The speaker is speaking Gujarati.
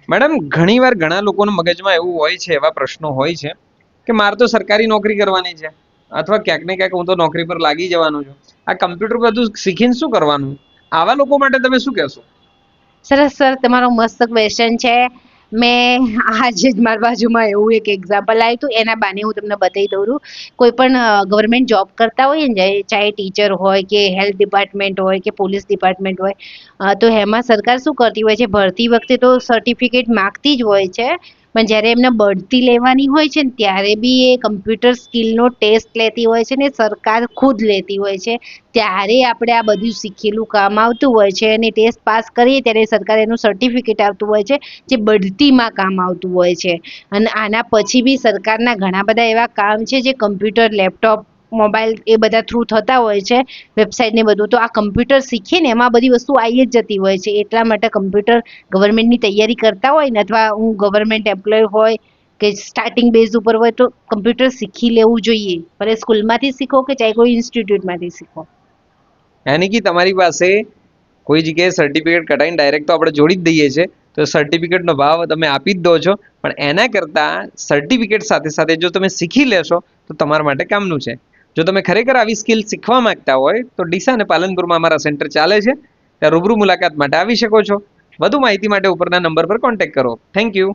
મેડમ ઘણીવાર ઘણા લોકોના મગજમાં એવું હોય છે, એવા પ્રશ્નો હોય છે કે મારે તો સરકારી નોકરી કરવાની છે અથવા ક્યાંક ને ક્યાંક હું તો નોકરી પર લાગી જવાનું છું. આ કમ્પ્યુટર બધું શીખીને શું કરવાનું? આવા લોકો માટે તમે શું કહેશો? સરસ સર, તમારો મસ્ત ક્વેશ્ચન છે. મેં આજે જ મારી બાજુમાં એવું એક એક્ઝામ્પલ આવ્યું હતું, એના બાને હું તમને બતાવી દઉં છું. કોઈ પણ ગવર્મેન્ટ જોબ કરતા હોય ને, ચાહે ટીચર હોય કે હેલ્થ ડિપાર્ટમેન્ટ હોય કે પોલીસ ડિપાર્ટમેન્ટ હોય, તો એમાં સરકાર શું કરતી હોય છે, ભરતી વખતે તો સર્ટિફિકેટ માગતી જ હોય છે, પણ જ્યારે એમને બઢતી લેવાની હોય છે ને ત્યારે બી એ કમ્પ્યુટર સ્કિલનો ટેસ્ટ લેતી હોય છે ને સરકાર ખુદ લેતી હોય છે. ત્યારે આપણે આ બધું શીખેલું કામ આવતું હોય છે અને ટેસ્ટ પાસ કરીએ ત્યારે સરકાર એનું સર્ટિફિકેટ આવતું હોય છે, જે બઢતીમાં કામ આવતું હોય છે. અને આના પછી બી સરકારના ઘણા બધા એવા કામ છે જે કમ્પ્યુટર, લેપટોપ, મોબાઈલ એ બધા થ્રુ થતા હોય છે, વેબસાઇટ ને બધું. તો આ કમ્પ્યુટર શીખીએ ને એમાં બધી વસ્તુ આવી જ જતી હોય છે. એટલા માટે કમ્પ્યુટર ગવર્મેન્ટની તૈયારી કરતા હોય ને, અથવા હું ગવર્મેન્ટ એમ્પ્લોય હોય કે સ્ટાર્ટિંગ બેઝ ઉપર હોય, તો કમ્પ્યુટર શીખી લેવું જોઈએ. ભલે સ્કૂલમાંથી શીખો કે ચાહે કોઈ ઇન્સ્ટિટ્યૂટમાંથી શીખો. યાની કે તમારી પાસે કોઈ જગ્યાએ સર્ટિફિકેટ કઢાઈને ડાયરેક્ટ તો આપણે જોડી જ દઈએ છીએ, તો સર્ટિફિકેટનો ભાવ તમે આપી જ દો છો, પણ એના કરતાં સર્ટિફિકેટ સાથે સાથે જો તમે શીખી લેશો તો તમારા માટે કામનું છે. જો તમે ખરેખર આવી સ્કિલ શીખવા માંગતા હોય તો ડીસા અને પાલનપુરમાં અમારા સેન્ટર ચાલે છે, ત્યાં રૂબરૂ મુલાકાત માટે આવી શકો છો. વધુ માહિતી માટે ઉપરના નંબર પર કોન્ટેક્ટ કરો. Thank you.